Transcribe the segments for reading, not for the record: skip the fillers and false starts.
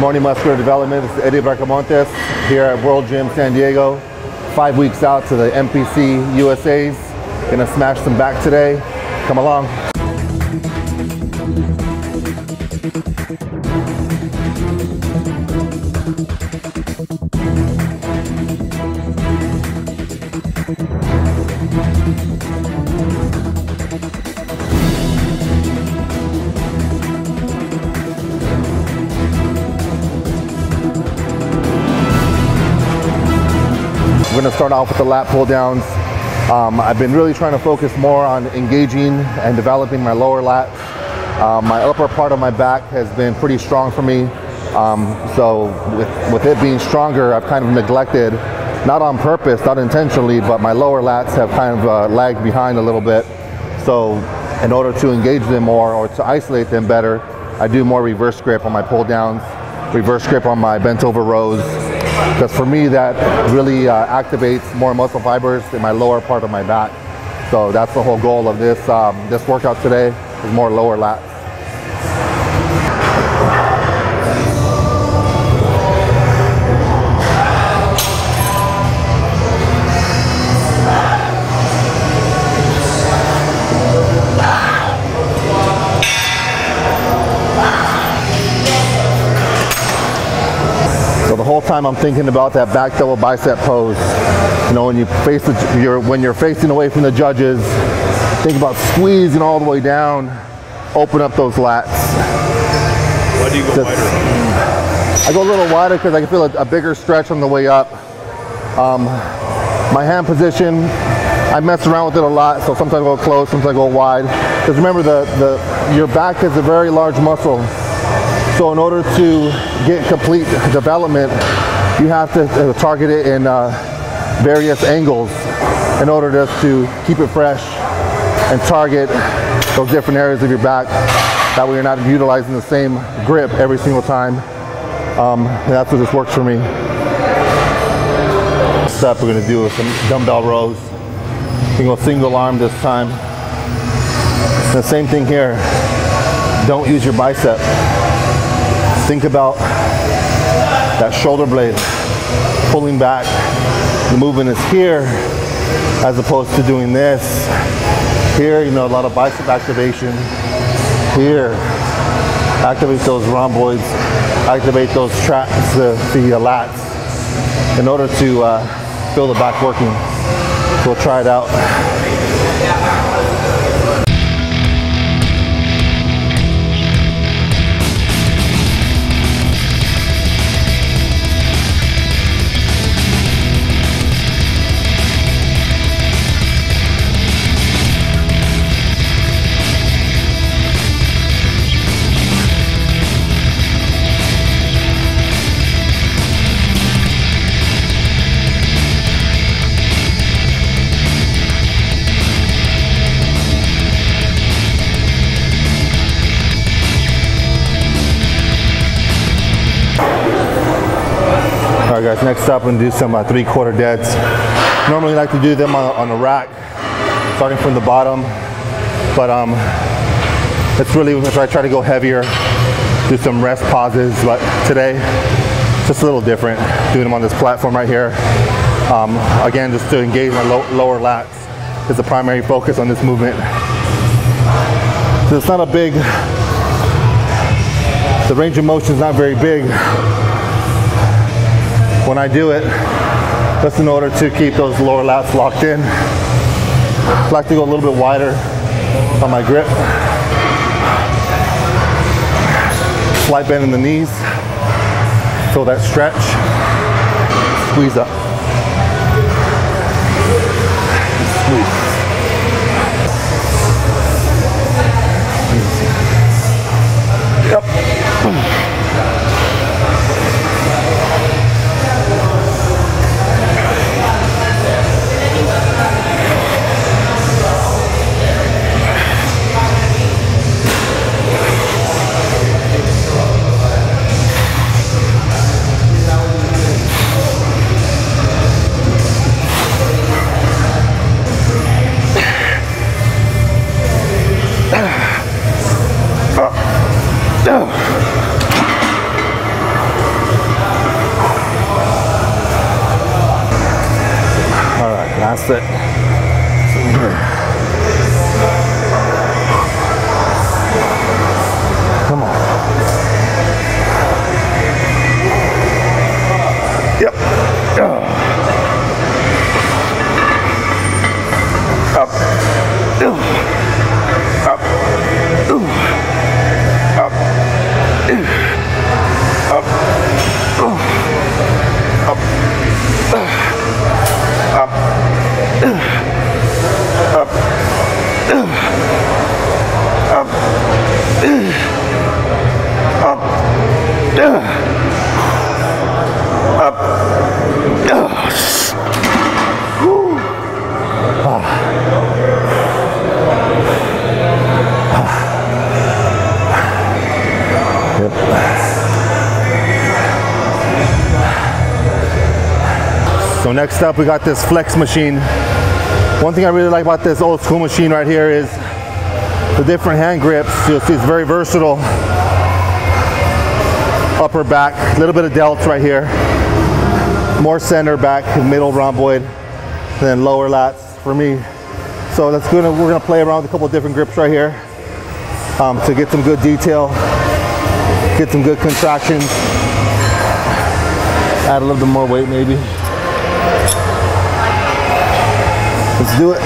Morning Muscular Development. This is Eddie Bracamontes here at World Gym San Diego. 5 weeks out to the NPC USA's. Gonna smash some back today. Come along. We're gonna start off with the lat pull downs. I've been really trying to focus more on engaging and developing my lower lats. My upper part of my back has been pretty strong for me. So with it being stronger, I've kind of neglected, not on purpose, not intentionally, but my lower lats have kind of lagged behind a little bit. So in order to engage them more or to isolate them better, I do more reverse grip on my pull downs, reverse grip on my bent over rows. Because for me, that really activates more muscle fibers in my lower part of my back. So that's the whole goal of this this workout today, is more lower lats. The whole time I'm thinking about that back double bicep pose. You know, when you face when you're facing away from the judges, think about squeezing all the way down, open up those lats. Why do you go wider? I go a little wider because I can feel a bigger stretch on the way up. My hand position, I mess around with it a lot, so sometimes I go close, sometimes I go wide. Because remember, your back is a very large muscle. So in order to get complete development, you have to target it in various angles in order just to keep it fresh and target those different areas of your back. That way you're not utilizing the same grip every single time. And that's what this works for me. Next up, we're gonna do some dumbbell rows. You can go single arm this time. And the same thing here. Don't use your bicep. Think about that shoulder blade pulling back. The movement is here as opposed to doing this. Here, you know, a lot of bicep activation. Here, activate those rhomboids, activate those traps, the lats, in order to feel the back working. So we'll try it out. All right guys, next up I'm gonna do some 3/4 deads. Normally I like to do them on a rack, starting from the bottom, but it's really if I try to go heavier, do some rest pauses, but today, just a little different, doing them on this platform right here. Again, just to engage my lower lats is the primary focus on this movement. So it's not a big, the range of motion is not very big when I do it, just in order to keep those lower lats locked in. I like to go a little bit wider on my grip. Slight bend in the knees. Feel that stretch. Squeeze up. Squeeze. Yep. set. Come on. Yep. Up. Up. Up. Up. Up. Up. Up. Up. So next up, we got this flex machine. One thing I really like about this old school machine right here is the different hand grips. You'll see it's very versatile. Upper back, a little bit of delts right here. More center back, middle rhomboid, then lower lats for me. So we're gonna play around with a couple of different grips right here to get some good detail, get some good contractions. Add a little bit more weight maybe. Let's do it.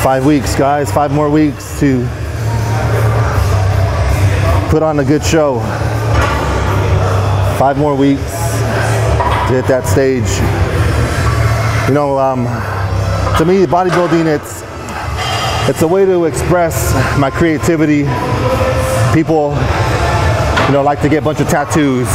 5 weeks, guys, 5 more weeks to put on a good show. 5 more weeks to hit that stage. You know, to me, bodybuilding, it's a way to express my creativity. People, you know, like to get a bunch of tattoos.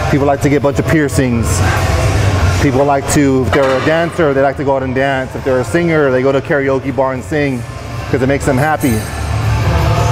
People like to get a bunch of piercings. People like to, if they're a dancer, they like to go out and dance. If they're a singer, they go to a karaoke bar and sing because it makes them happy.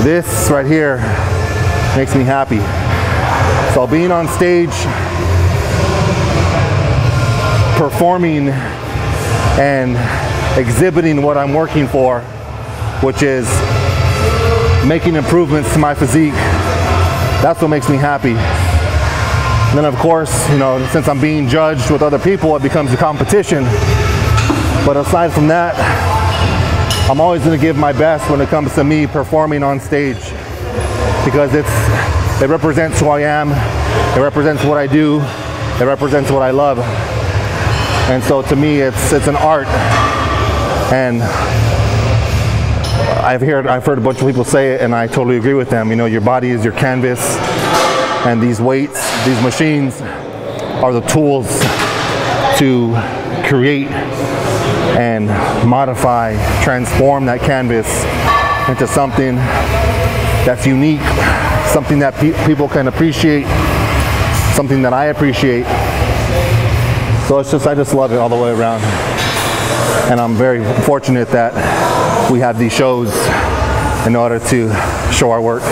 This right here makes me happy. So being on stage, performing and exhibiting what I'm working for, which is making improvements to my physique, that's what makes me happy. And then of course, you know, since I'm being judged with other people, it becomes a competition. But aside from that, I'm always gonna give my best when it comes to me performing on stage, because it represents who I am, it represents what I do, it represents what I love. And so to me, it's an art. And I've heard a bunch of people say it, and I totally agree with them. You know, your body is your canvas, and these weights, these machines are the tools to create and modify, transform that canvas into something that's unique, something that people can appreciate, something that I appreciate. So I just love it all the way around. And I'm very fortunate that we have these shows in order to show our work.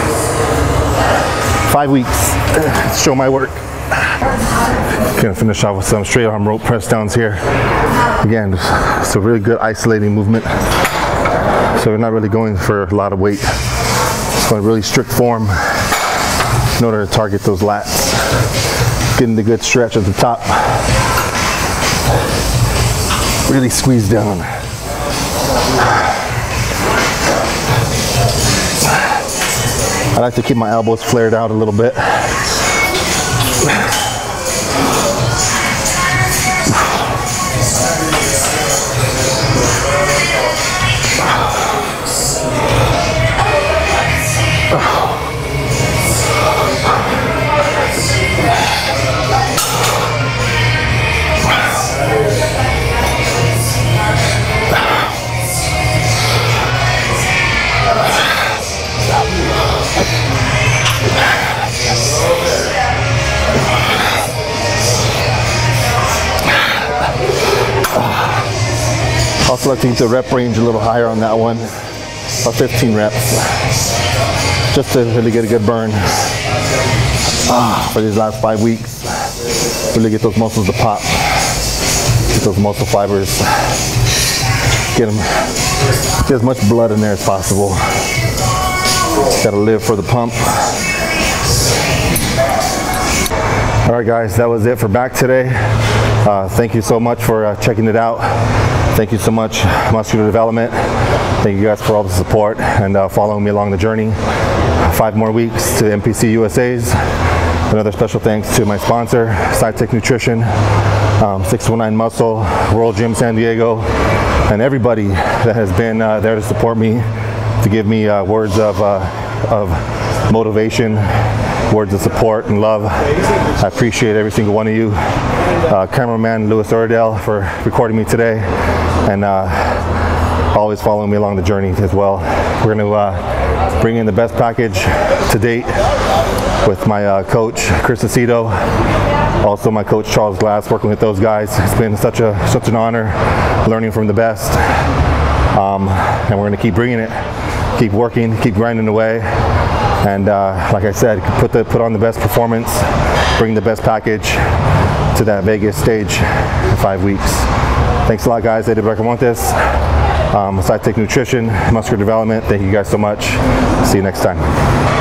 5 weeks, show my work. Gonna finish off with some straight arm rope press downs here. Again, it's a really good isolating movement. So we're not really going for a lot of weight. Just going really strict form in order to target those lats. Getting the good stretch at the top. Really squeeze down. I like to keep my elbows flared out a little bit. selecting the rep range a little higher on that one, about 15 reps, just to really get a good burn for these last 5 weeks. Really get those muscles to pop, get those muscle fibers, get as much blood in there as possible. Gotta live for the pump. All right, guys, that was it for back today. Thank you so much for checking it out. Thank you so much, Muscular Development. Thank you guys for all the support and following me along the journey. 5 more weeks to NPC USA's. Another special thanks to my sponsor, SciTech Nutrition, 619 Muscle, World Gym San Diego, and everybody that has been there to support me, to give me words of motivation, words of support and love. I appreciate every single one of you. Cameraman Louis Oradell for recording me today, and always following me along the journey as well. We're going to bring in the best package to date with my coach Chris Aceto, also my coach Charles Glass, working with those guys. It's been such an honor learning from the best, and we're going to keep bringing it, keep working, keep grinding away. And like I said, put on the best performance, bring the best package to that Vegas stage in 5 weeks. Thanks a lot, guys. Eddie Bracamontes, SciTech Nutrition, Muscular Development. Thank you guys so much. See you next time.